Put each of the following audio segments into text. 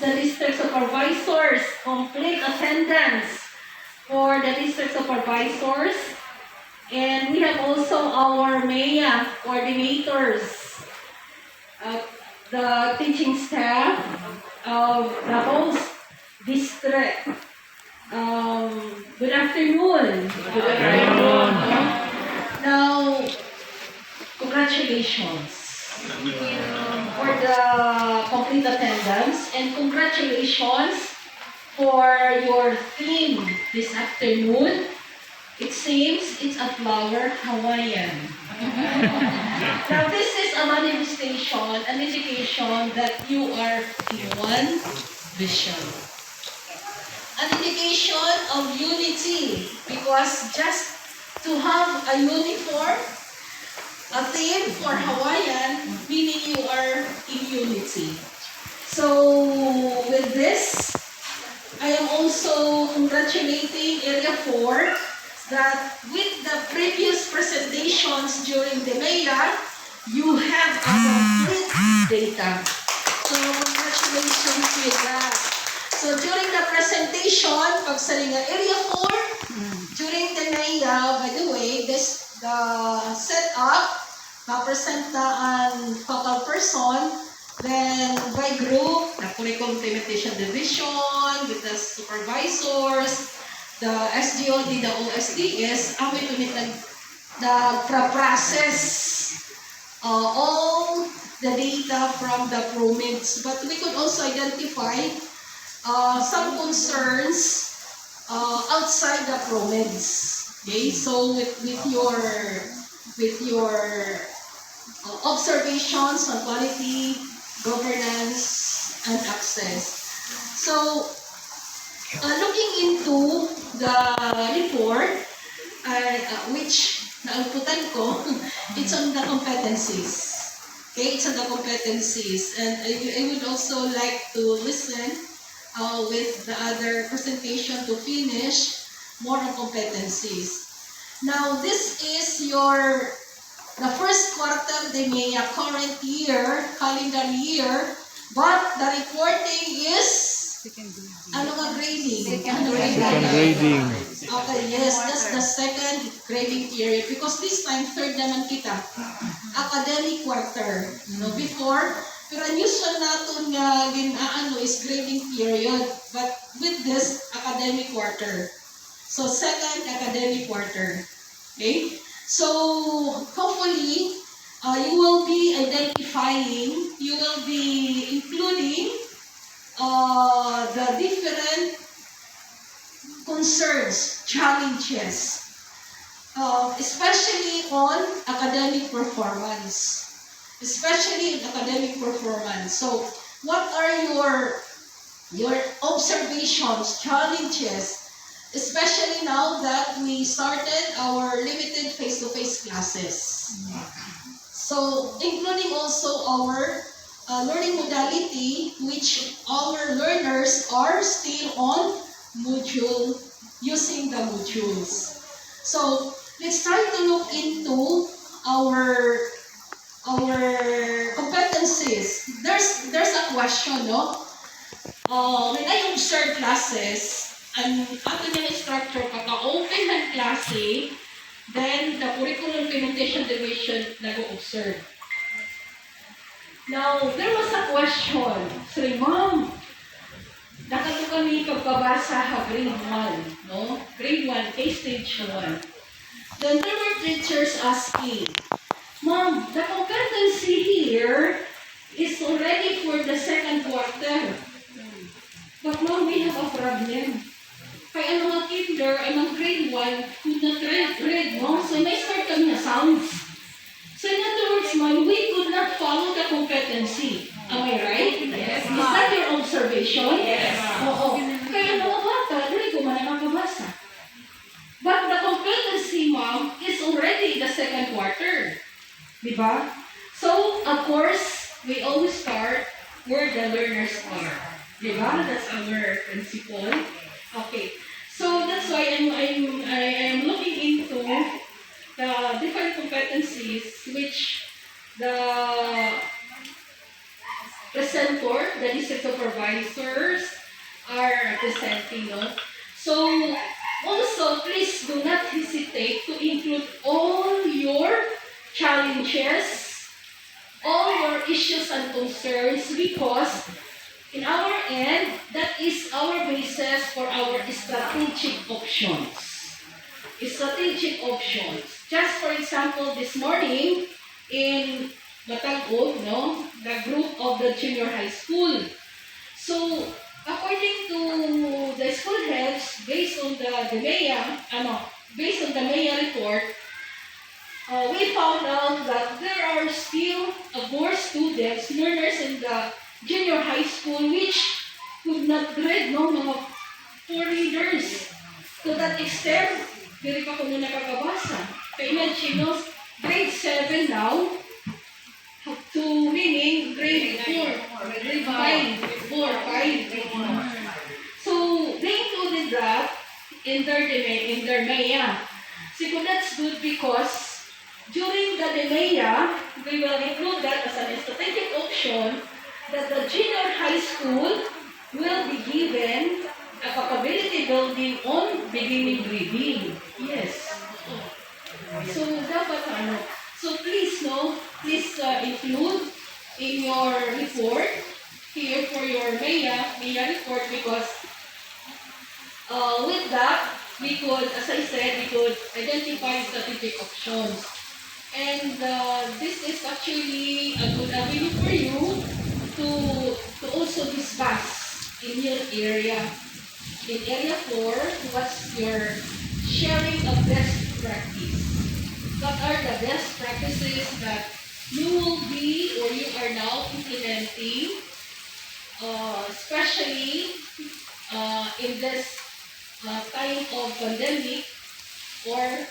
the district supervisors, complete attendance for the district supervisors. And we have also our MAIA coordinators, the teaching staff of the host district. Good afternoon. Good afternoon. Now, congratulations for the complete attendance, and congratulations for your theme this afternoon. It seems it's a flower Hawaiian. Now, this is a manifestation, an indication that you are in one vision. An indication of unity, because just to have a uniform, a theme for Hawaiian, meaning you are in unity. So, with this, I am also congratulating Area 4 that with the previous presentations during the MAIA, you have a complete data. So, congratulations with that. So, during the presentation, pag sa Area 4, during the MAIA, by the way, the setup, present ang focal person, then by group, the curriculum implementation division, with the supervisors, the SGOD, the OSDs, ang ito nag-process all the data from the PROMIDs. But we could also identify some concerns outside the PROMIDs. Okay, so with your observations on quality, governance, and access. So, looking into the report, which naangkutan ko, it's on the competencies. Okay, it's on the competencies. And I would also like to listen with the other presentation to finish more on competencies. Now, this is the first quarter of the MAIA current year, calendar year, but the reporting is grading? Second grading. Okay, yes, that's the second grading period. Because this time, third naman kita. Academic quarter. No, before, pero usual natin nga is grading period. But with this, academic quarter. So, second academic quarter. Okay? So, hopefully, you will be identifying, you will be including the different concerns, challenges, especially on academic performance. So, what are your observations, challenges, especially now that we started our limited face-to-face classes. So, including also our learning modality, which our learners are still on module, using the modules. So, let's try to look into our competencies. There's a question, no? When I observe classes, ang ato niyang structure, pagka-open ng klase, then the curriculum implementation division nag-observe. Now, there was a question. Say, Ma'am, nakato kami pagpabasa ha grade 1, no? Grade 1, K-stage 1. Then there were teachers asking, Ma'am, the competency here is already for the second quarter. But Ma'am, we have a problem. Kaya ang mga kinder, ay mga grade 1, could not read, no? So, na-start kami na sounds. So, in other words, Ma'am, we could not follow the competency. Am I right? Yes, Is that your observation? Yes. Oo. Kaya mga bata, dali ko man nakabasa. But the competency, Ma'am, is already the second quarter. Diba? So, of course, we always start where the learners are. Diba? That's our principle. Okay. So, that's why I am looking into the different competencies which the presenter, the district supervisors are presenting. No? So, also, please do not hesitate to include all your challenges, all your issues and concerns, because in our end, that is our basis for our strategic options. Strategic options. Just for example, this morning in Batagog, no, the group of the junior high school. So, according to the school heads, based on the based on the MEA report, we found out that there are still more students, learners in the junior high school which could not read no mga 4 readers. To that extent, dili pa ko na nakakabasa. Kaya imagine, no, grade 7 now, to meaning grade 4, grade 5, 4, 5. So, they included that in their MEA. So, that's good because during the MEA, we will include that as a strategic option that the junior high school will be given a capability building on beginning reading. Yes. So, dapat ano. So, please, no, please include in your report here for your MEA report because with that, we could, as I said, we could identify strategic options. And this is actually a good avenue for you to also discuss in your area. In area 4, what's your sharing of best practice? What are the best practices that you will be or you are now implementing, especially in this time of pandemic or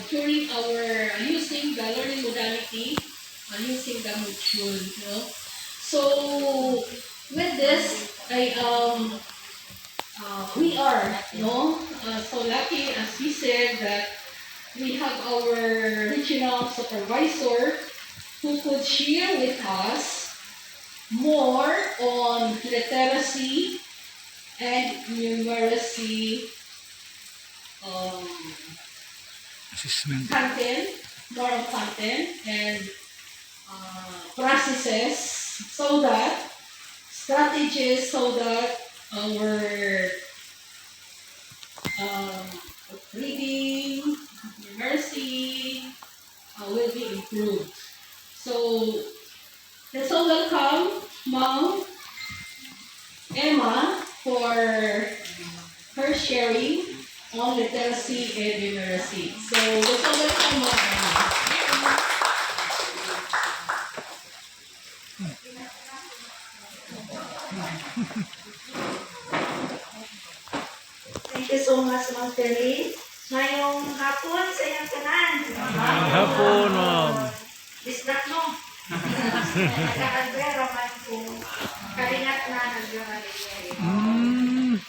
during our using the learning modality, using the module. No? So with this, we are so lucky, as we said, that we have our regional supervisor who could share with us more on literacy and numeracy content, more on content and processes, so that strategies, so that our reading, numeracy will be improved. So let's all welcome Mom Emma for her sharing on literacy and numeracy. So let's all welcome Mom Emma. Thank you so much, Ma'am Terry. Ngayong hapon sa iyong kanan. Hapon, Ma'am. Bisdak mo. Nagkakandera man ko. Kalingat na nagkakandera.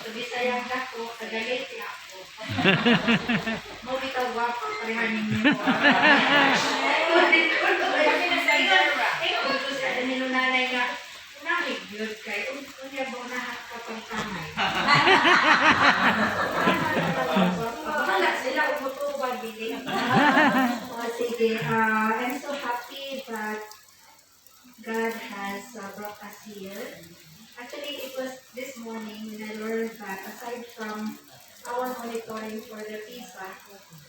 So, bisayang na ko, kagalit na ako. Mo bitaw guwapo, parehan ninyo. Nanay nga, namig yun kay, unya ba nahat ka pang kamay. Wala sila, umutubag din. Sige, I'm so happy that God has brought us here. Actually, it was this morning when I learned that aside from our monitoring for the PISA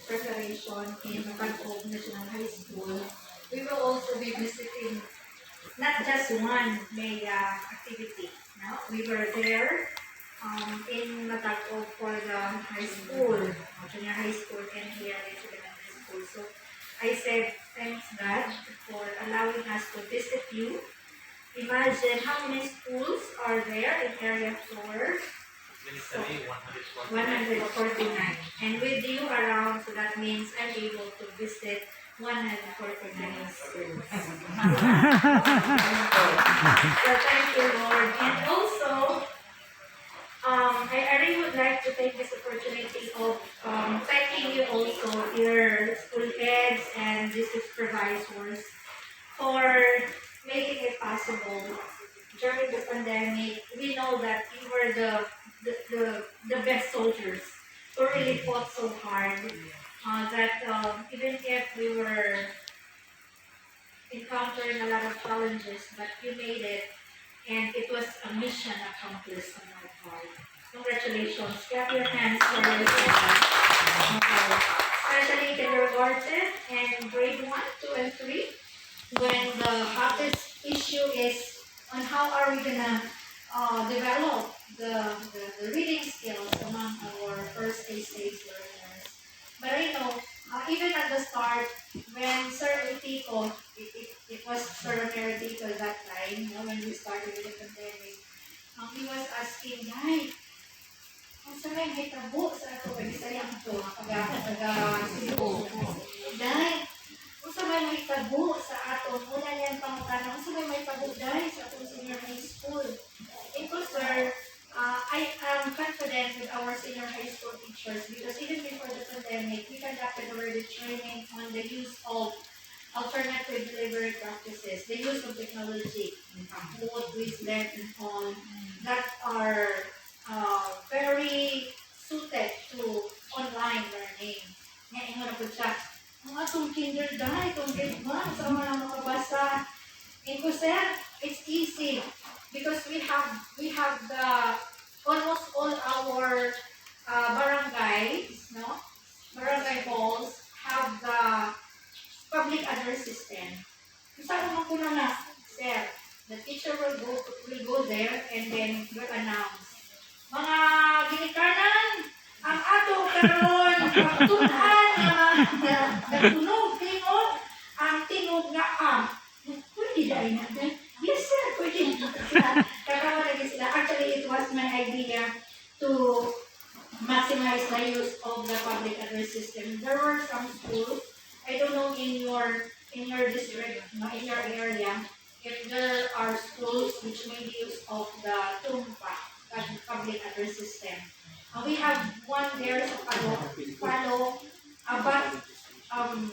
preparation in Batagog National High School, we will also be visiting not just one MEA activity. No? We were there in Batagog for the high school, junior high school, and here in elementary school. So I said, thanks God for allowing us to visit you. Imagine how many schools are there in area 4? So, 149. And with you around, so that means I'm able to visit 149 schools. So thank you, Lord. And also, I really would like to take this opportunity of thanking you also, your school heads and district supervisors, for making it possible that we were the best soldiers who really fought so hard that even if we were encountering a lot of challenges, but you made it, and it was a mission accomplished on our part. Congratulations. Clap your hands for yourself. Okay. Especially kindergarten and grade 1, 2, and 3, when the hottest issue is on how are we gonna develop the reading skills among our first stage learners. But I know, even at the start, when Sir Utico, it was Sir Utico that time, when we started with the pandemic, he was asking, Day, kung sa may tabo sa ato, Bisaya ito, taga Cebu. Day, kung sa may tabo sa ato, una niyan pangutana, kung sa may tabo, Day, sa atong senior high school. Ito, sir, I am confident with our senior high school teachers because even before the pandemic, we conducted already training on the use of alternative delivery practices, the use of technology, Kahoot, Quizlet, and all that are very suited to online learning. Ngayon nga na po siya, ang atong kinder dahil, itong grade 1, sa mga makabasa. And ko sir, it's easy because we have the almost all our barangays, no? Barangay halls have the public address system. Isa naman ko na sir, the teacher will go there and then will announce. Mga ginikanan, ang ato karon pagtunan na tunog, tingog, ang tinog nga pwede dahil natin. Yes sir, pwede sila. Kakawa lagi sila. Actually, it was my idea to maximize the use of the public address system. There were some schools, I don't know in your district, in your area, if there are schools which made use of the TUMPA, public address system. We have one there sa Palo, but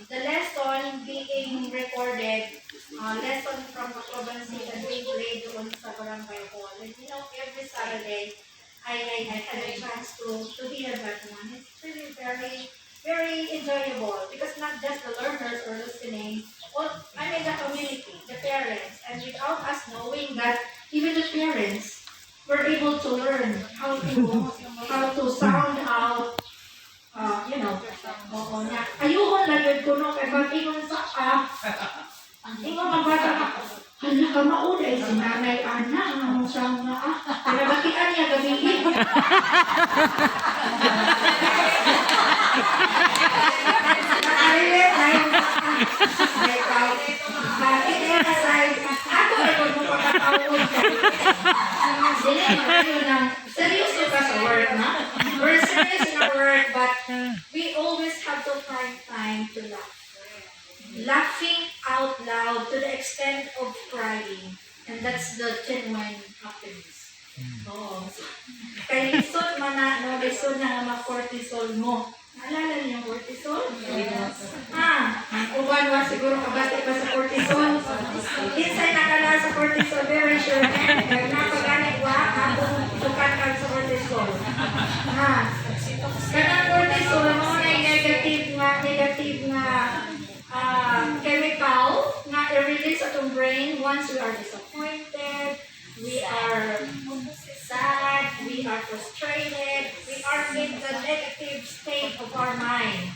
the lesson being recorded, lesson from the province and being played doon sa barangay hall. And every Saturday, I had a chance to hear that one. It's really very, very enjoyable because not just the learners are listening, I mean the community, the parents, and without us knowing that even the parents were able to learn how to sound out, ayuhon lang yun kuno kay mag-ingon sa ingon ang bata na, hala ka maulay si nanay Ana, ang siyang pinabatian niya gabihin. Seryoso ka sa work, na? We're serious in our work, but we always have to find time to laugh. Laughing out loud to the extent of crying. And that's the genuine happiness. Oo. Kaya lisod man na, no, lisod na nga cortisol mo. Naalala niyo yung cortisol? Uban wa siguro kabati pa sa cortisol. Insay nakala sa cortisol, very sure. Napagani wa, atong tukan ka sa cortisol. Kanang cortisol, mo na negative nga chemical nga i-release atong brain once we are disappointed, we are sad, we are frustrated, we are in the negative state of our mind.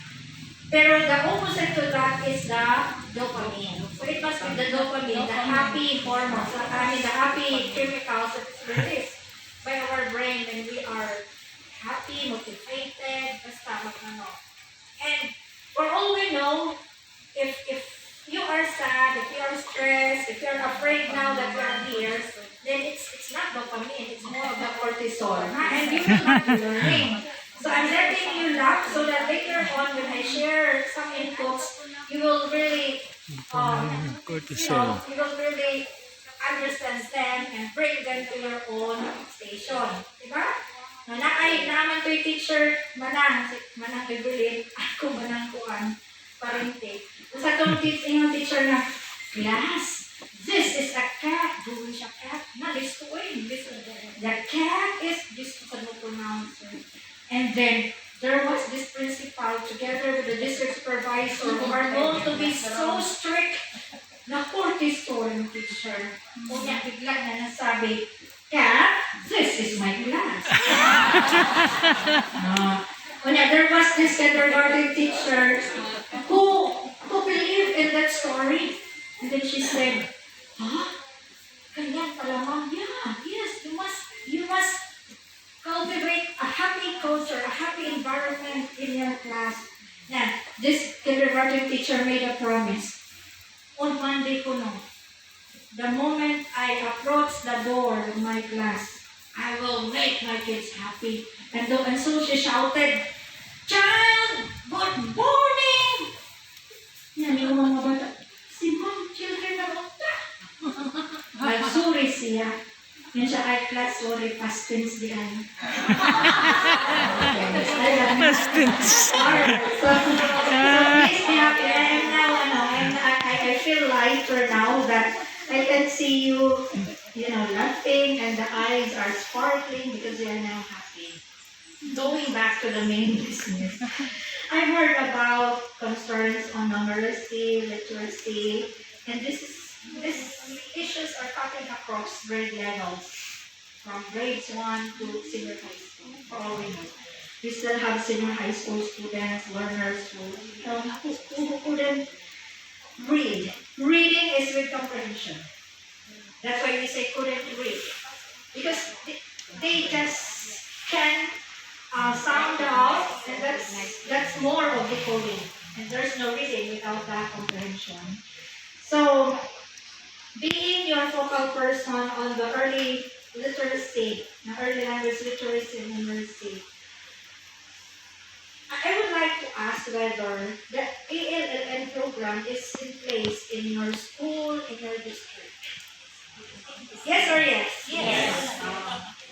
Pero the opposite to that is the dopamine. So it must be the dopamine, the happy hormones, the happy chemicals that is released by our brain when we are happy, motivated, basta magano. And for all we know, if you are sad, if you are stressed, if you are afraid now that you are here, then it's not dopamine, it's more of the cortisol. And you will not be learning. So I'm letting you laugh so that later on when I share some inputs, you will really you will really understand them and bring them to your own station. Diba? Naaman to yung teacher, manang bibilin, ako manang kuan, parente. Sa itong teacher na, class, this is a cat. Doon siya cat. Na, listuin. The cat is this is no pronouncer. And then there was this principal together with the district supervisor who are known to be so strict na cortisol yung teacher. Kaya bigla na nasabi, Kat, this is my class. There was this kindergarten teacher who believed in that story. And then she said, huh? Ganyan pala, ma'am. Yeah, yes, you must cultivate a happy culture, a happy environment in your class. Now, this kindergarten teacher made a promise. On Monday ko no, the moment I approach the door of my class, I will make my kids happy. And so she shouted, Child, good morning! Yan yung mga bata. Si ma'am, children na bata. Nagsuri siya. Yan siya ay class, sorry, past tense di ano. Past tense. So please be happy. I feel lighter now that I can see you, laughing and the eyes are sparkling because you are now happy. Going back to the main business. I heard about concerns on numeracy, literacy, and these issues are cutting across grade levels, from grades 1 to senior high school, for all we know. We still have senior high school students, learners who couldn't read. Reading is with comprehension. That's why we say couldn't read. Because they just can sound out, and that's more of decoding. And there's no reading without that comprehension. So, being your focal person on the early literacy, the early language literacy and numeracy, I would like to ask whether the ALLN program is in place in your school, in your district. Yes or yes? Yes.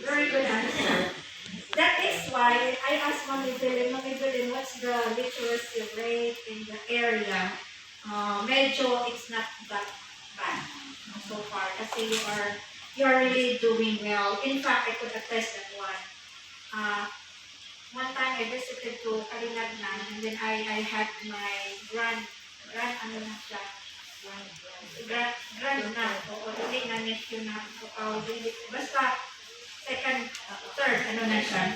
Very good answer. That is why I asked Mami Belen, what's the literacy rate in the area? Medyo it's not that bad so far kasi you're really doing well. In fact, I could attest that one time I visited to Kalinagnan, and then I had my grand na, o hindi na nephew na, basta second, third, na siya.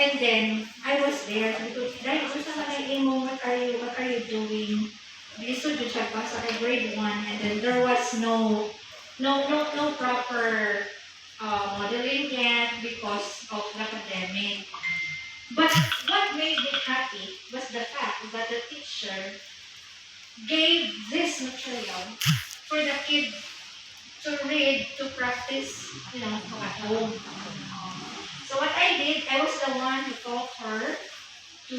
And then, I was there, dahil gusto na imo, what are you doing? Biso dun siya pa sa grade 1, and then there was no proper modeling yet because of the pandemic. But what made me happy was the fact that the teacher gave this material for the kids to read, to practice, at home. So what I did, I was the one who taught her to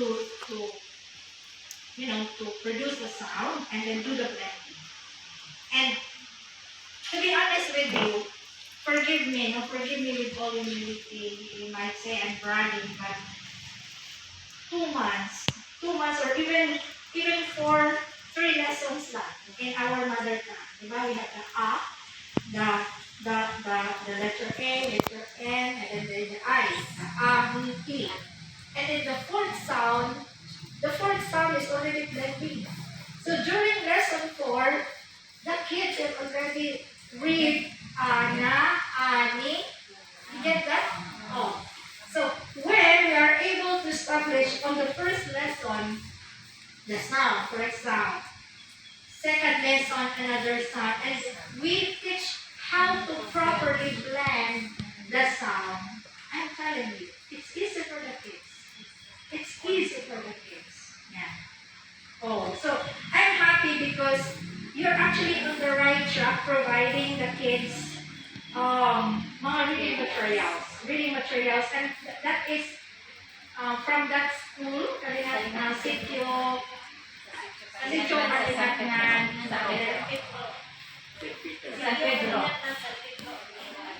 produce the sound and then do the blending. And to be honest with you, forgive me with all humility, you might say I'm bragging, but 2 months or even 3 lessons lang in our mother tongue. Diba? We have the letter A, letter N, and then the I, E. And then the fourth sound is already blending. So during lesson 4, the kids have already read Ana, Ani. You get that? Oh. So when we are able to establish on the first lesson the sound, correct sound, second lesson another sound, and we teach how to properly blend the sound, I'm telling you, it's easy for the kids. It's easy for the kids. Yeah. Oh, so I'm happy because you're actually on the right track providing the kids mga reading materials, and that is from that school, Sitio Kalinagnan, San Pedro.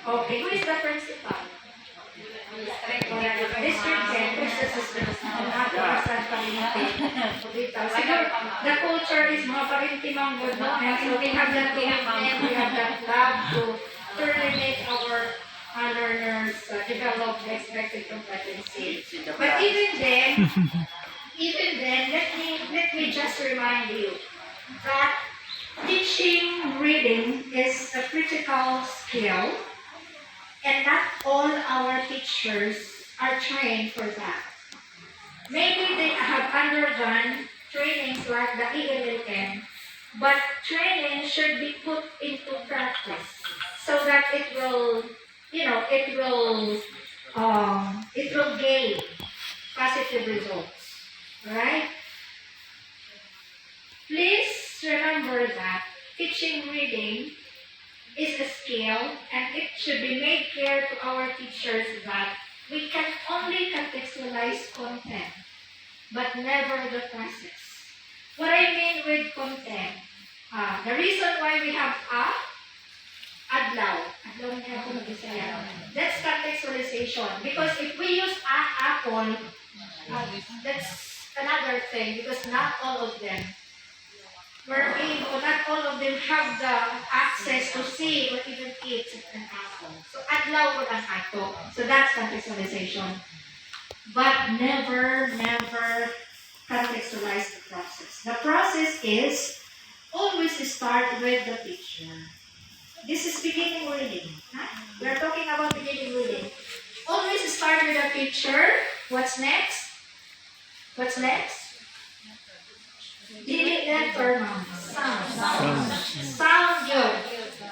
Okay, who is the principal? District head, who is the assistant? The culture is mga parintimang good, no? And we have that commitment, we have that love to really make our learners develop the expected competency. But even then, let me just remind you that teaching reading is a critical skill, and not all our teachers are trained for that. Maybe they have undergone trainings like the ELLM, but training should be put into practice so that it will gain positive results. Right? Please remember that teaching reading is a skill, and it should be made clear to our teachers that we can only contextualize content, but never the process. What I mean with content, the reason why we have adlaw niya ako mag-Bisaya, that's contextualization. Because if we use apple, that's another thing, because not all of them not all of them have the access to see or even eat an apple. So adlaw ko ang ato. So that's contextualization. But never contextualize the process. The process is always start with the teacher. This is beginning reading. Huh? We are talking about beginning reading. Always start with the teacher. What's next? What's next? Dili letter, ma'am. Sound. Sound yun.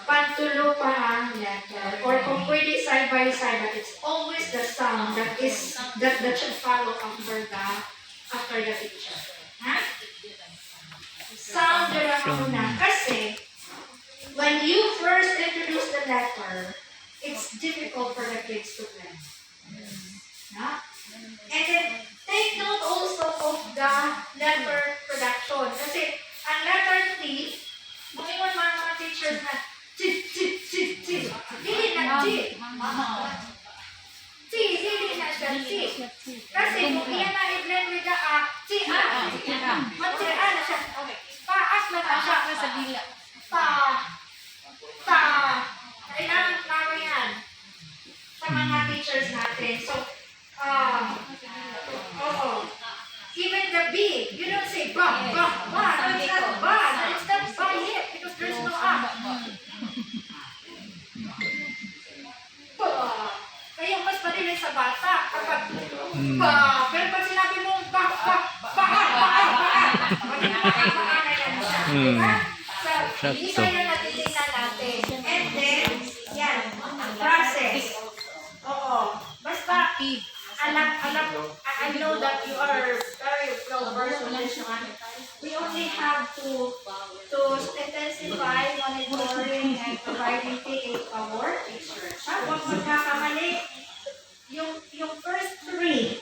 Pantulo pa ang letter. Or kung pwede side by side, but it's always the sound that should follow after the teacher. Ha? Sound yun ang muna. Kasi, when you first introduce the letter, it's difficult for the kids to learn. Ha? And then, take note also of the letter production. Kasi, ang letter T, mga mga teachers na, Dili na T. Dili na siya T. Kasi, kung iyan na i-blend with the T, mag-T-A na siya. Paas na na siya. Kailangan klaro yan sa mga teachers natin. So, even the B, you don't say ba. No, it's not ba. It's not ba yet because there's no A. Kaya mas madali sa bata kapag ba. Pero pag sinabi mo ba na yan siya. Diba? So, isa yun na titignan natin. And then, yan, process. Basta, I know that you are very well versed on this one. We only have to intensify monitoring and providing TA to our teachers. Huwag magkakamali. Yung first three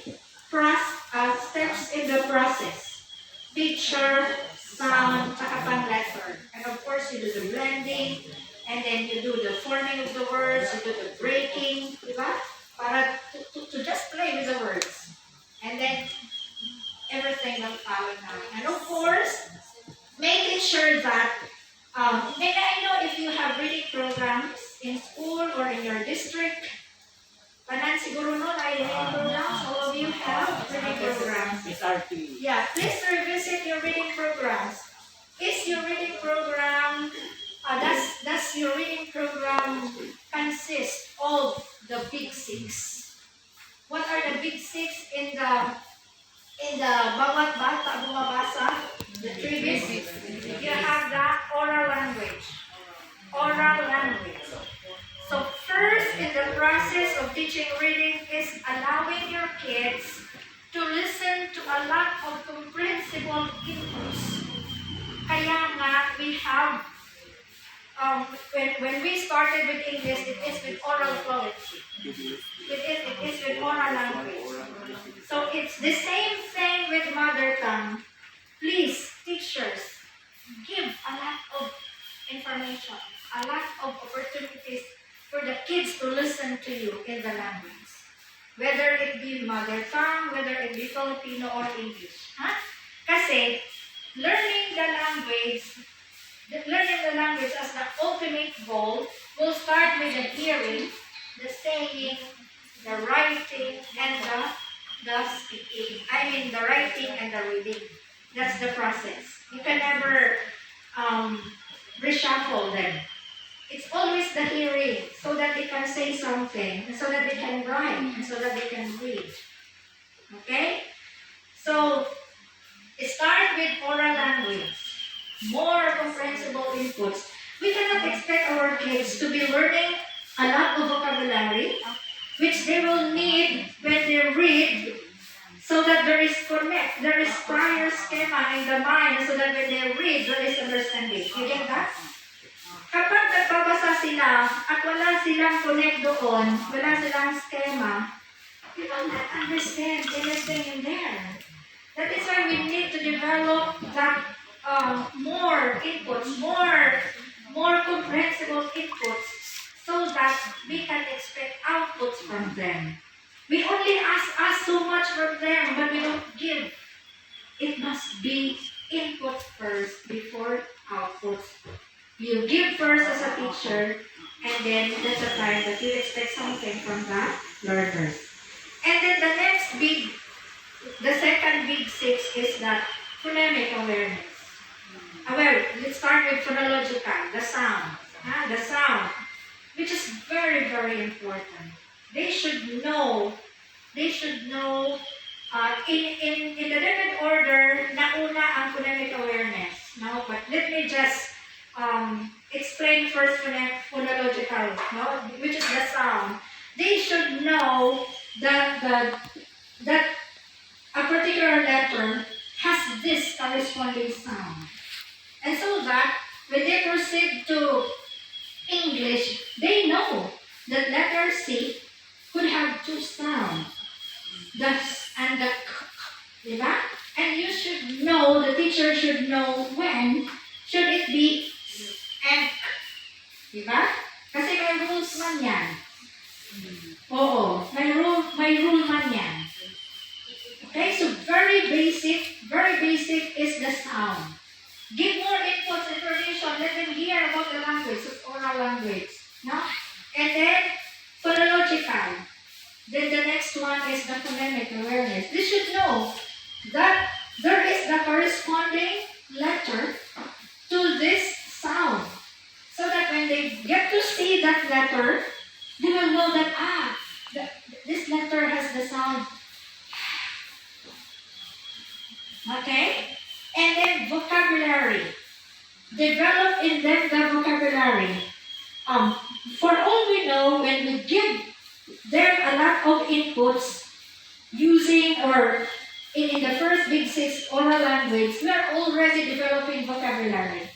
steps in the process. Teacher, sound, tsaka pang letter. And of course, you do the blending, and then you do the forming of the words, you do the breaking, di ba? Para to just play with the words. And then, everything will follow now. And of course, making sure that, and I know if you have reading programs in school or in your district, panan siguro no, na reading programs, all of you have reading programs. Yeah, please revisit your reading programs. Is your reading program, does your reading program consist of the big six? What are the big six in the bawat bata bumabasa? The three basics. You have the oral language. Oral language. So first in the process of teaching reading is allowing your kids to listen to a lot of comprehensible inputs. Kaya nga we have when we started with English, it is with oral fluency. It is with oral language. So it's the same thing with mother tongue. Please, teachers, give a lot of information, a lot of opportunities for the kids to listen to you in the language. Whether it be mother tongue, whether it be Filipino or English. Huh? Kasi, learning the language as the ultimate goal will start with the hearing, the saying, the writing, and the speaking. I mean, the writing and the reading. That's the process. You can never reshuffle them. It's always the hearing, so that they can say something, and so that they can write, and so that they can read. Okay? So, start with oral language. More comprehensible inputs. We cannot expect our kids to be learning a lot of vocabulary, which they will need when they read, so that there is prior schema in the mind, so that when they read, there is understanding. You get that? Kapag nagbabasa sila at wala silang connect doon, wala silang schema, you will not understand anything in there. That is why we need to develop that more inputs, more comprehensible inputs, so that we can expect outputs from them. We only ask so much from them, but we don't give. It must be input first before outputs. You give first as a teacher, and then that's the time that you expect something from the learners. And then the second big six is that phonemic awareness. Well, let's start with phonological, the sound. The sound, which is very, very important. They should know, in the different order, nauna ang phonemic awareness. No? But let me just explain first phonological, no? Which is the sound. They should know that a particular letter has this corresponding sound. And so that when they proceed to English, they know that letter C could have two sounds. The S and the K. Diba? And you should know, the teacher should know when should it be and K. Diba? Kasi may rules man yan. Oo, may rule man yan. Okay, so very basic is the sound. Give more inputs, information, let them hear about the language, so oral language. No? And then, phonological. Then the next one is the phonemic awareness. They should know that there is the corresponding letter to this sound. So that when they get to see that letter, they will know that, this letter has the sound. Okay? And then vocabulary. Develop in them the vocabulary. For all we know, when we give them a lot of inputs using or in the first big six oral language, we are already developing vocabulary.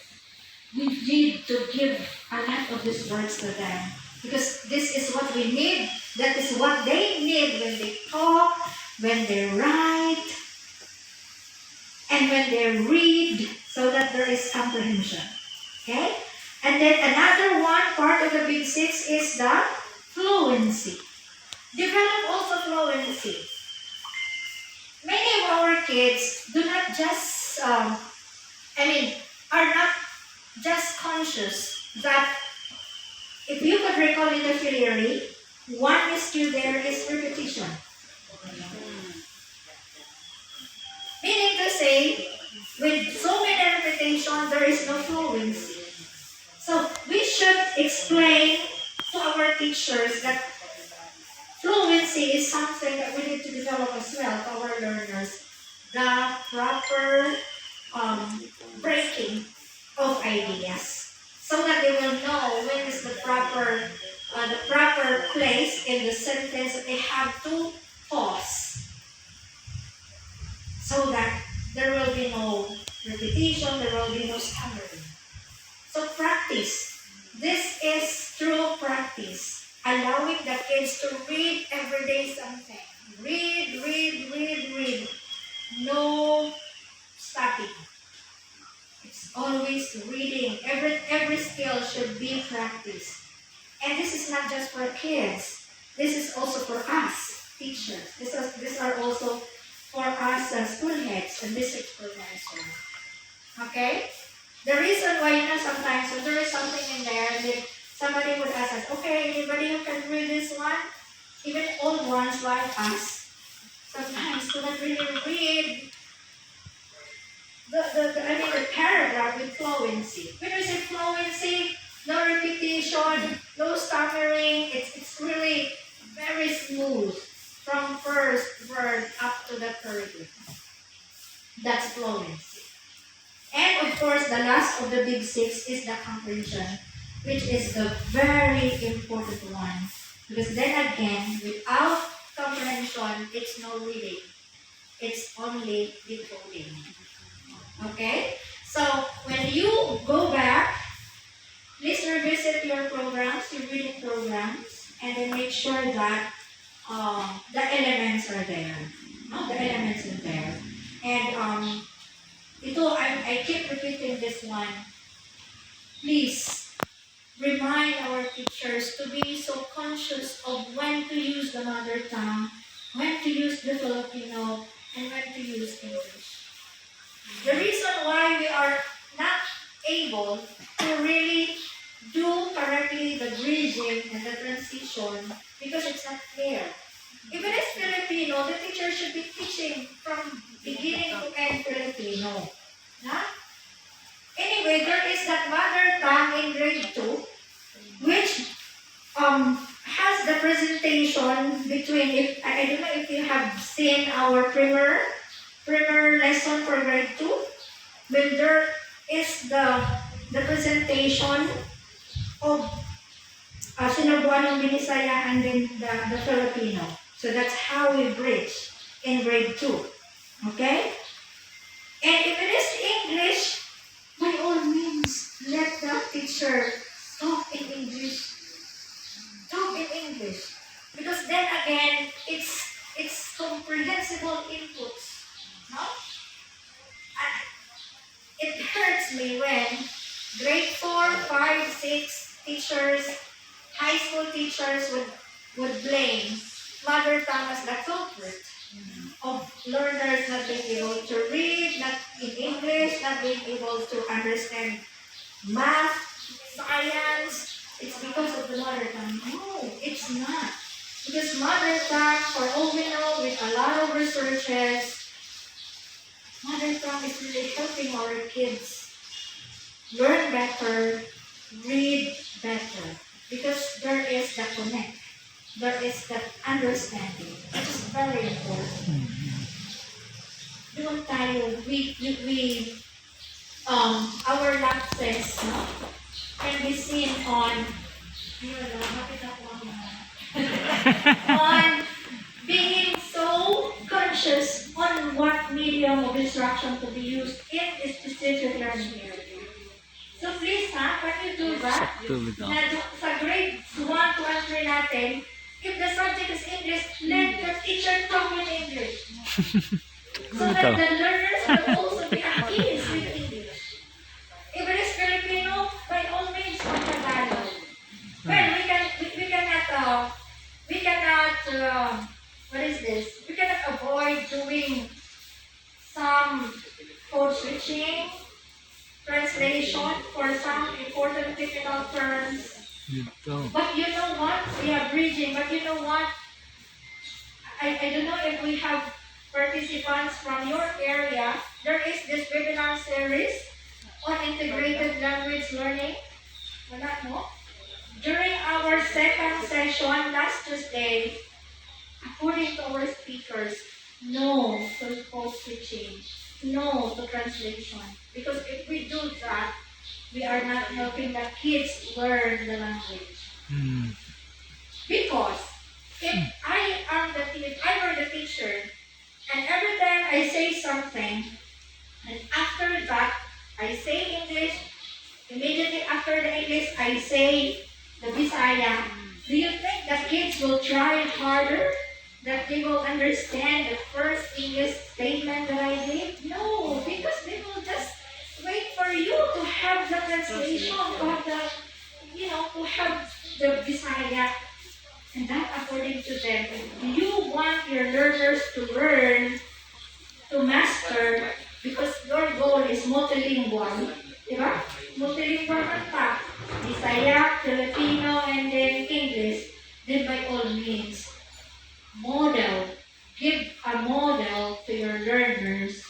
We need to give a lot of these words to them, because this is what we need. That is what they need when they talk, when they write, and when they read, so that there is comprehension. Okay? And then another one part of the big six is the fluency. Develop also fluency. Many of our kids do not just, are not just conscious that if you could recall in the theory, one issue there is repetition. Meaning to say, with so many repetitions, there is no fluency. So we should explain to our teachers that fluency is something that we need to develop as well to our learners. The proper breaking of ideas, so that they will know when is the proper place in the sentence that they have to pause, so that there will be no repetition, there will be no stammering. So practice. This is true practice. Allowing the kids to read every day something. Read. No stopping. It's always reading. Every skill should be practiced. And this is not just for kids. This is also for us, teachers. These are also for us as school heads and district supervisors. Okay? The reason why, sometimes when there is something in there, somebody would ask us, okay, anybody who can read this one? Even old ones like us, sometimes could not really read the paragraph with fluency. When we say fluency, no repetition, no stammering, it's really very smooth from first word up to the third word. That's fluency. And of course, the last of the big six is the comprehension, which is the very important one. Because then again, without comprehension, it's no reading. It's only decoding. Okay? So, when you go back, please revisit your programs, your reading programs, and then make sure that the elements are there. No, the elements are there. And I keep repeating this one. Please remind our teachers to be so conscious of when to use the mother tongue, when to use the Filipino, and when to use English. The reason why we are not able to really do correctly the bridging and the transition because it's not clear. Even as Filipino, the teacher should be teaching from beginning to end Filipino. Huh? Anyway, there is that mother tongue in grade 2, which has the presentation between, if I don't know if you have seen our primer lesson for grade 2, when there is the presentation of Sinabuanong Binisaya and then the Filipino. So that's how we bridge in grade 2. Okay? And if it is English, by all means, let the teacher talk in English. Talk in English. Because then again, it's comprehensible inputs. No? It hurts me when grade 4, 5, 6 teachers, high school teachers would blame mother tongue as the culprit of learners not being able to read, not in English, not being able to understand math, science. It's because of the mother tongue. No, it's not. Because mother tongue, for all we know, with a lot of researches, mother tongue is really helping our kids learn better, read better. Because there is the connect. There is the understanding. Which is very important. Doon tayo, our lapses can be seen on being so conscious on what medium of instruction to be used in a specific learning area. So please when you do that, sa grade 1, 2, and 3 natin, if the subject is English, let the teacher talk in English. So that the learners will also be at ease with English. If it is Filipino, by all means, on Tagalog. Well, we cannot, what is this? We cannot avoid doing some code switching, translation for some important technical terms. But you know what? We are bridging, but you know what? I don't know if we have participants from your area. There is this webinar series on integrated language learning. Wala, no? During our second session last Tuesday, according to our speakers, no to code switching, no to translation. Because if we do that, we are not helping the kids learn the language. Because if I were the teacher, and every time I say something, and after that I say English, immediately after the English I say the Bisaya, do you think the kids will try harder? That they will understand the first English statement that I did? No, because they will just wait for you to have the translation, to have the Bisaya. And that according to them. Do you want your learners to learn, to master, because your goal is multilingual, diba? Multilingual ka. Bisaya, Filipino, and then English, then by all means, model. Give a model to your learners,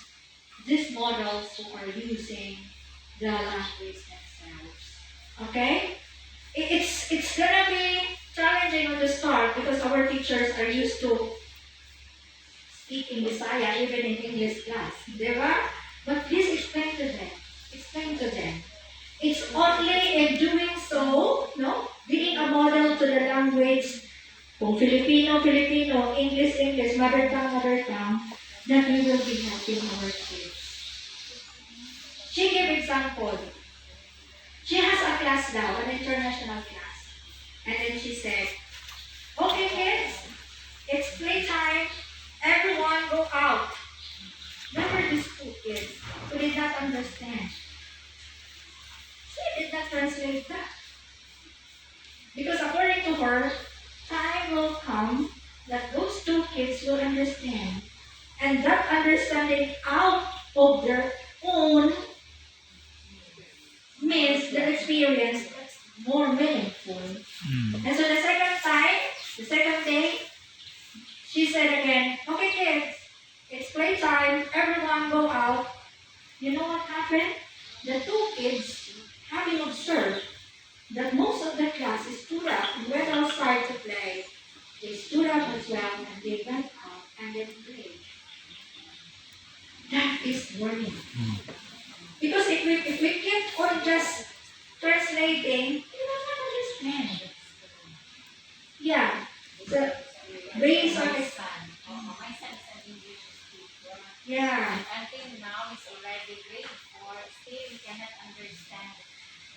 these models who are using the language themselves. Okay? It's gonna be challenging at the start because our teachers are used to speak in Bisaya even in English class. Diba? But please explain to them. Explain to them. It's only in doing so, no? Being a model to the language, kung Filipino, Filipino, English, English, mother tongue, that we will be helping our kids. She gave example. She has a class now, an international class. And then she said, okay kids, it's playtime. Everyone go out. There were these two kids who did not understand. She did not translate that. Because according to her, time will come that those two kids will understand. And that understanding out of their own means the experience more meaningful. And so the second day, she said again, okay kids, it's playtime, everyone go out. You know what happened? The two kids, having observed that most of the class stood up and went outside to play, they stood up as well and they went out and they played. That is learning. Because if we keep on just translating, you will not understand. Yeah. So based on it. My son is an English speaker. Yeah. Until now, he's already grade 4. Still, he cannot understand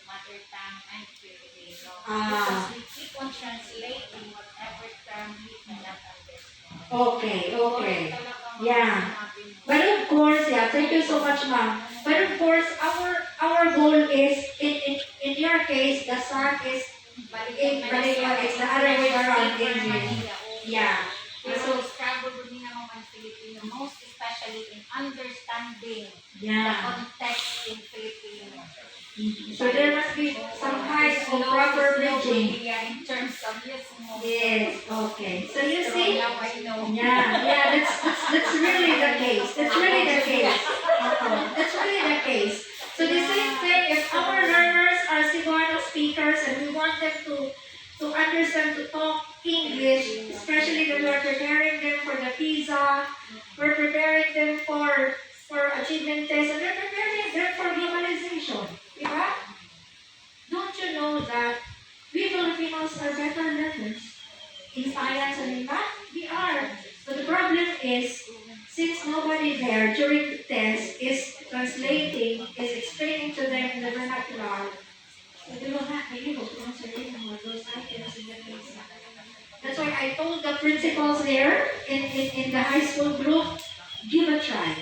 mother tongue and Filipino. Because we keep on translating whatever term he cannot understand. Okay. Yeah. But of course, yeah, thank you so much, ma'am. But of course, our goal is, in your case, the son is, it's the other way around. Yeah. So, struggle with me naman ang Filipino, most especially in understanding the Yeah. context in Filipino. So there must be some kind of proper bridging. Yeah, in terms of Yes, okay. So you So see? now I know. Yeah, that's really the case. That's really the case. That's really the case. So the same thing, if our learners are Cebuano speakers and we want them to understand, to talk English, especially when we're preparing them for the PISA, we're preparing them for achievement tests, and we're preparing them for globalization. Diba? Don't you know that we Filipinos are better learners? In science and in math, we are. So the problem is, since nobody there during the test is translating, is explaining to them in the vernacular, so they will not be able to translate those items in the case. That's why I told the principals there in the high school group, give a try.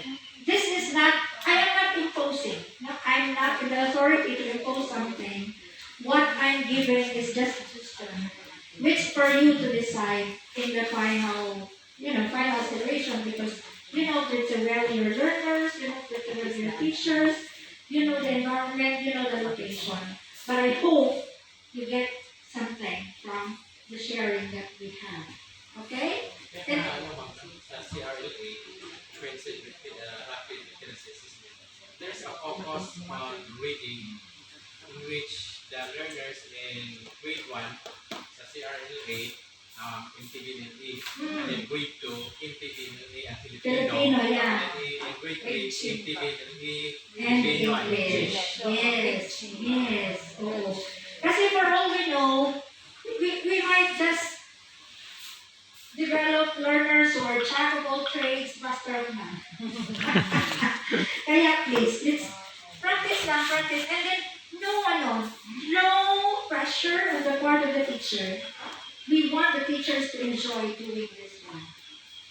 This is not, I am not imposing. No, I'm not in the authority to impose something. What I'm giving is just a system, which for you to decide in the final, final selection, because you know pretty well your learners, you know pretty well your teachers, you know the environment, you know the location. But I hope you get something from the sharing that we have. Okay? And Sa CRLA, transit rapid literacy assessment, there's a focus on reading in which the learners in grade 1 sa CRLA intelligently, and then grade 2 intelligently and Filipino, Filipino, yeah. and in grade 3 intelligently And Filipino and English. English. Yes. Oh. Kasi for all we know, we might just develop learners who are jack of all trades, master of none. Kaya please, let's practice lang, practice. And then, no pressure on the part of the teacher. We want the teachers to enjoy doing this one.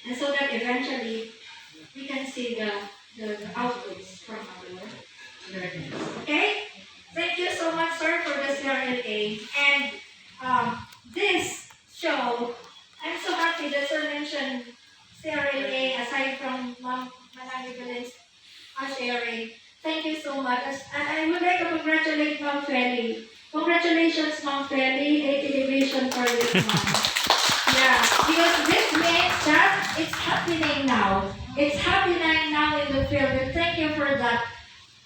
And so that eventually, we can see the outputs from our learners. Okay? Thank you so much, sir, for the CRLA. And this show, I'm so happy that sir mentioned CRLA aside from Ma'am Manang Evelyn's sharing. Thank you so much. And I would like to congratulate Ma'am Feli Congratulations, Ma'am Feli, 80 division for this month. Yeah, because this means that it's happening now. It's happening now in the field. And thank you for that.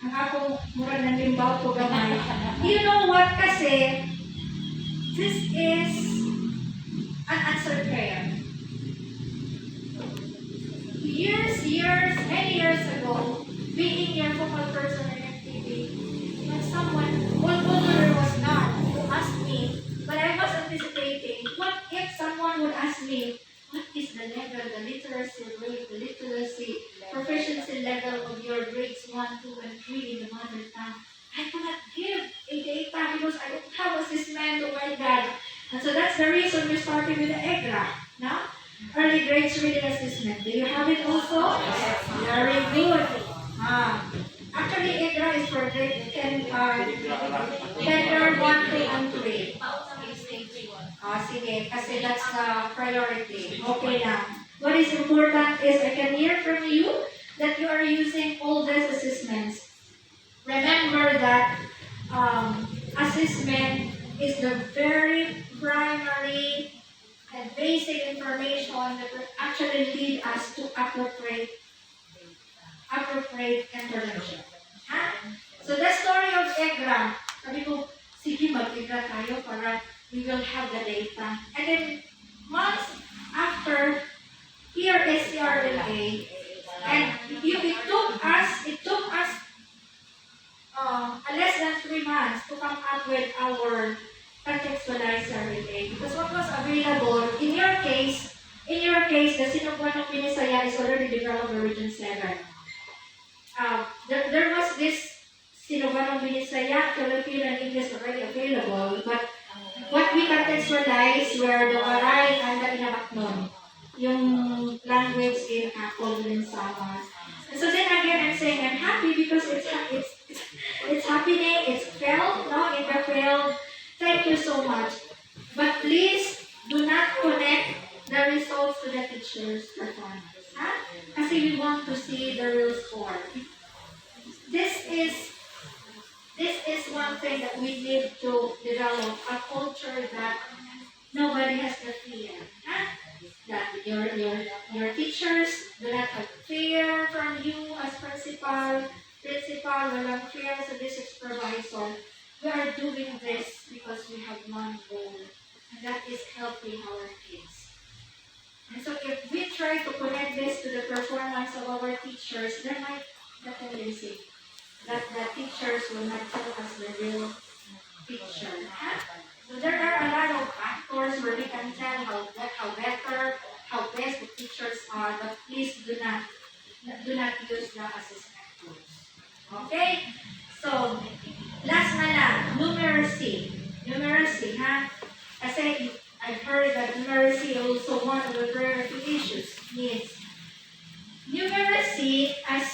Ang akong mura ng limbaw ko gamay. You know what kasi, this is an answered prayer. Many years ago, being your focal person in MTV, when someone, although there was none who asked me, but I was anticipating, what if someone would ask me, what is the level, the literacy rate, the literacy proficiency level of your grades 1, 2, and 3 in the mother tongue? I cannot give a data because I don't have assessment, oh my God. And so that's the reason we started with the EGRA. Now, early grades reading assessment. Do you have it also? Yes. Very good. Actually, EGRA is for grade 10, tender 1, 2, and 3. Sige, kasi that's the priority. Okay lang. What is important is I can hear from you that you are using all these assessments. Remember that assessment is the very primary and basic information that will actually lead us to appropriate intervention. So the story of EGRA, sabi ko, sige mag-EGRA tayo para we will have the data. And then months after, here is CRLA, and it took us less than 3 months to come up with our contextualized survey because what was available in your case, the Sinugwanong Pinisaya is already developed in Region 7. There was this Sinugwanong Pinisaya, Filipino and English already available, but what we contextualized were the Waray and the Inabaknon, yung language in Apple and Samas. And so then again, I'm saying I'm happy because it's happening, it's felt, no, in the field. Thank you so much. But please do not connect the results to the teacher's performance. Kasi we want to see the real score. This is one thing that we need to develop, a culture that nobody has the fear. That your teachers do not have fear from you as principal, walang fear sa district supervisor. We are doing this because we have one goal, and that is helping our kids. And so if we try to connect this to the performance of our teachers, there might be a tendency that the teachers will not tell us the real picture. So there are a lot of factors where we can tell how best the teachers are, but please do not use the assessment tools. Okay? So, last na lang, numeracy. Numeracy, Kasi I've heard that numeracy also one of the priority issues is numeracy as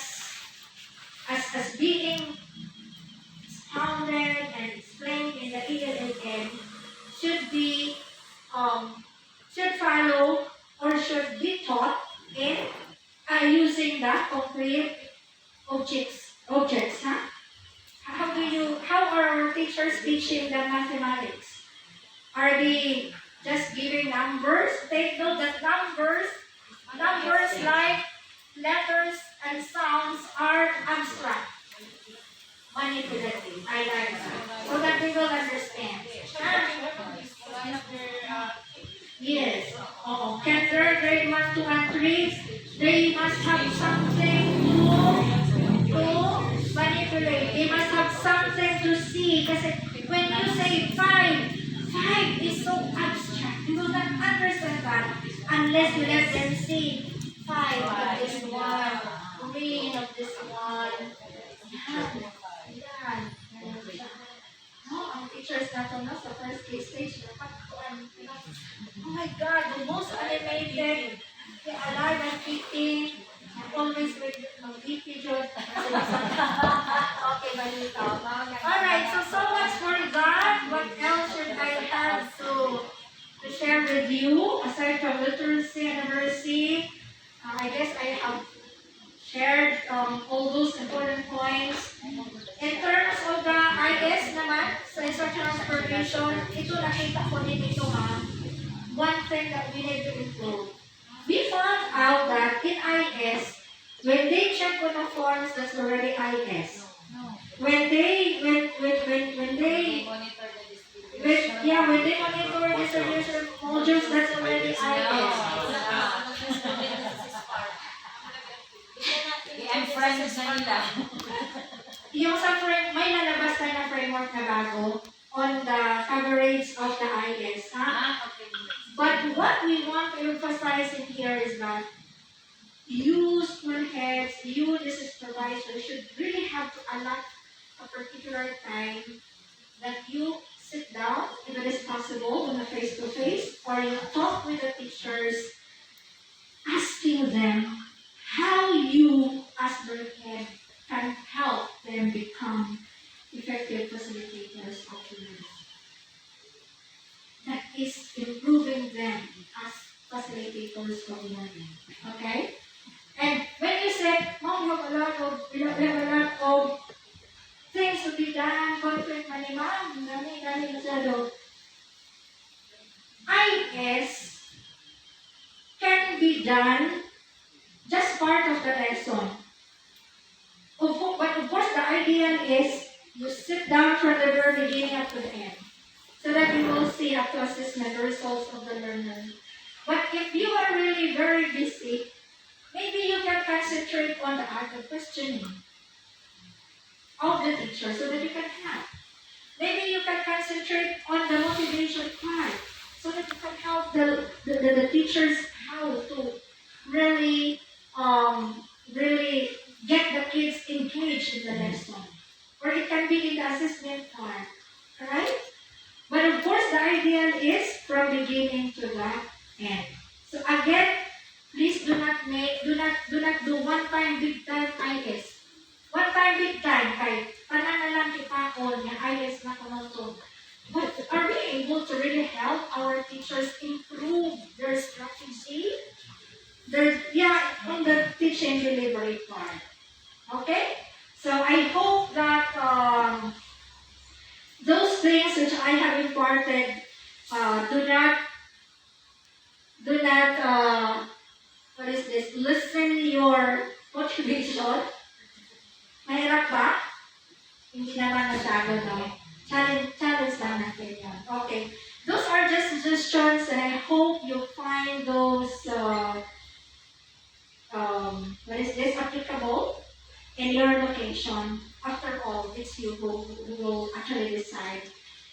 being expounded and explained in the ELLM should follow or should be taught in using the concrete objects. How are our teachers teaching the mathematics? Are they just giving numbers? Take note that numbers like letters and sounds are abstract, manipulative. I like that. So that we will understand. Yes. Grade 1, 2, and 3, they must have something to manipulate. They must have something to see. Kasi when you say 5 is so abstract. You will not understand that unless you let them see 5 of this one, 3 of this one. Yan. Ang teachers natin sa first stage, oh my God, the most animated, the alive and kicking, always with BP Jod. Okay, balita. Alright, so much for that. What else should I have to share with you? Aside from literacy and numeracy, I guess I have shared all those important points. In terms of the IS naman, sa instruction transformation, ito nakita ko din ito ha, one thing that we need to improve. We found out that in IS, when they check on the forms, that's already IS. When they Monitor the distribution. when they monitor distribution modules, that's already IS. I'm friends na nila. Yung sa may lalabas tayo na framework na bago on the coverage of the IS. Okay. But what we want to emphasize in here is that you school heads, you the supervisor should really have to allot a particular time that you sit down, if it is possible, on a face-to-face, or you talk with the teachers, asking them how you, as their head, can help them become effective facilitators of learning. That is improving them as facilitators of learning. Okay? And when you said, Mom, you have a lot of things to be done, conflict money, Mom, dami masyado. IS can be done just part of the lesson. But of course, the ideal is you sit down from the very beginning up to the end, so that you will see after assessment the results of the learner. But if you are really very busy, maybe you can concentrate on the art of questioning of the teacher so that you can help. Maybe you can concentrate on the motivation part so that you can help the teachers how to really really get the kids engaged in the lesson. Or it can be in the assessment part. Right? But of course the ideal is from beginning to the end. So again, please do not do one time big time IS. One time big time kay tanan na lang kita on yung IS na kumonto. But are we able to really help our teachers improve their strategy? On the teaching delivery part. Okay? So I hope that those things which I have imparted do not what is this? Listen your motivation. Mahirap ba? Hindi naman masyado, no? Challenge lang natin yan. Okay. Those are just suggestions and I hope you find those applicable in your location. After all, it's you who will actually decide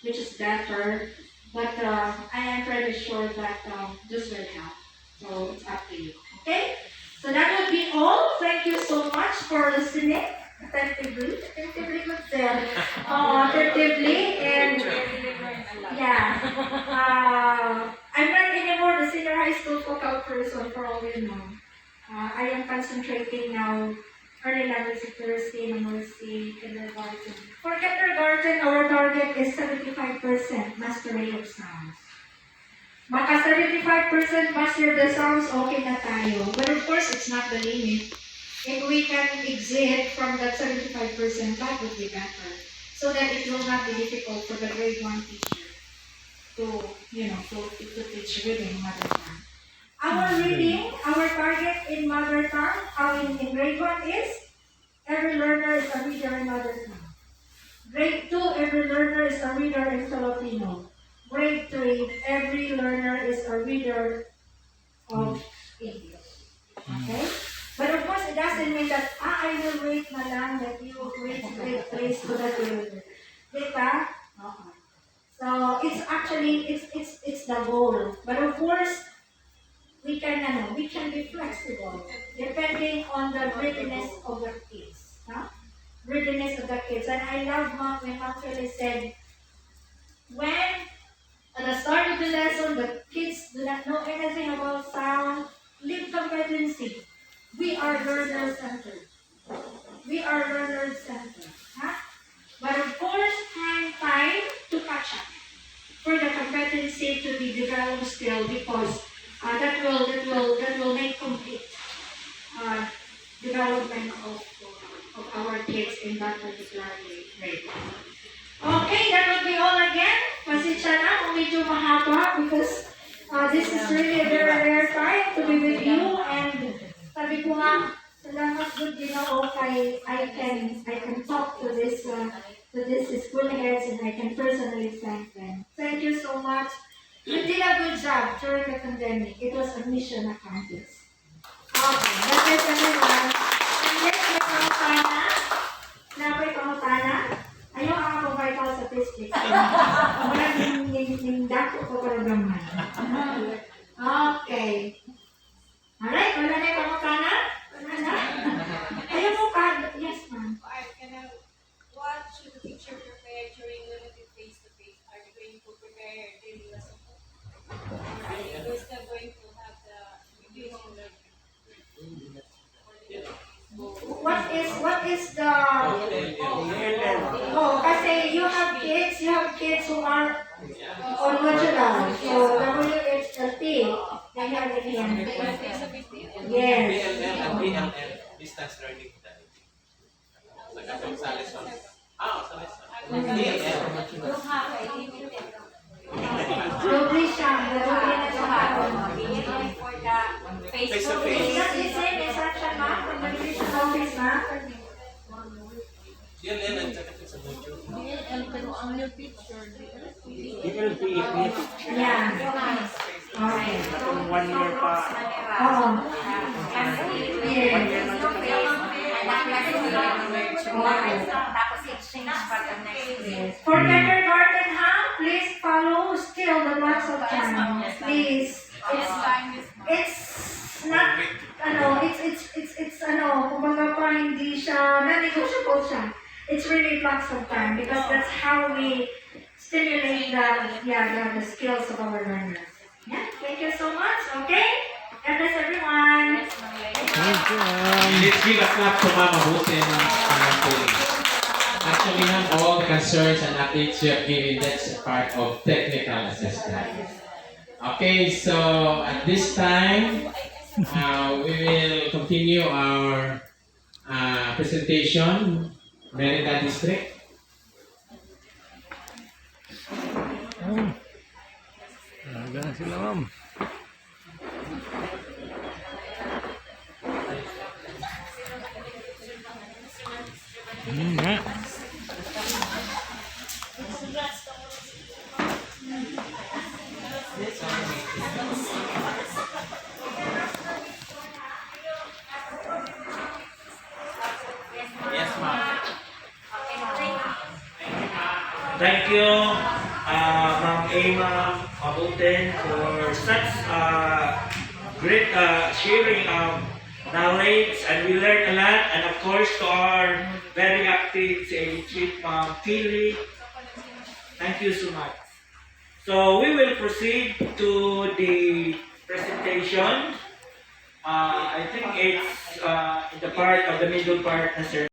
which is better. But I am pretty sure that this will help. So it's up to you. Okay? So that would be all. Thank you so much for listening. Attentively, good sir. Attentively and yeah. I'm not anymore the senior high school focal person for all you know. I am concentrating now early language literacy, numeracy, kindergarten. For kindergarten, our target is 75% mastery of sounds. Maka 75% master the sounds, okay na tayo. But of course, it's not the limit. If we can exit from that 75%, that would be better. So that it will not be difficult for the grade 1 teacher to teach reading mother tongue. Our reading, our target in mother tongue, in grade 1 is every learner is a reader in mother tongue. Grade 2, every learner is a reader in Filipino. Grade 3, every learner is a reader of English. Okay? But of course, it doesn't mean that, I will wait na lang that you wait grade 3 so that you will. Diba? So, it's actually, it's the goal. But of course, we can be flexible depending on the readiness of the kids. Readiness of the kids. And I love when Mom Phyllis said, when at the start of the lesson, the kids do not know anything about sound, leave competency. We are learner-centered. We are learner-centered. But of course, time to catch up for the competency to be developed still because that will make complete development of our kids in that particular grade. Okay, that would be all again. Pasensya na kung medyo mahaba because this is really a very rare time to be with you, and sabi ko nga, salamat good Ginoo kay I can talk to this school heads, and I can personally thank them. Thank you so much. You did a good job during the pandemic. It was a mission accomplished. Okay, that's it everyone. And yes, may pangutana. Napay pangutana. Ayaw ang ako vital statistics. Wala yung dako ko para gamay. Okay. Alright, wala na yung pangutana? Wala na? Ayaw mo ka. Yes, ma'am. What should the teacher prepare during limited face-to-face? Are you going to prepare your daily lesson? Or are you still going to have the usual learning? What is the kasi you have kids who are on modular. So WHLP, they have it here. Yes. PLM and PLM, distance learning. Sales. Sales. PLM. Doble siya. Doble na siya. Face-to-face. Is that the same instruction, ma'am? From the division office, ma'am? PLM and sa module. Yeah. Okay. 1 year pa. Oo. Tapos exchange pa the next day. For kindergarten, please follow still the lots of time. Please. It's not, kumbaga pa hindi siya, non-negotiable siya. It's really lots of time because that's how we stimulate the skills of our learners. Yeah, thank you so much. Okay? God bless everyone. Thank you. Let's give a clap to Mama Butin. Actually, ma'am, all the concerns and updates you have given, that's a part of technical assessment. Okay, so at this time, we will continue our presentation, Merida District. Talaga na sila, ma'am. Nga. Yes, ma'am. Thank you, Ma'am Emma Mabuten, for such great sharing of knowledge, and we learned a lot. And of course, to our very active chief, Ma'am Philly, thank you so much. So we will proceed to the presentation. I think it's in the part of the middle part, sir.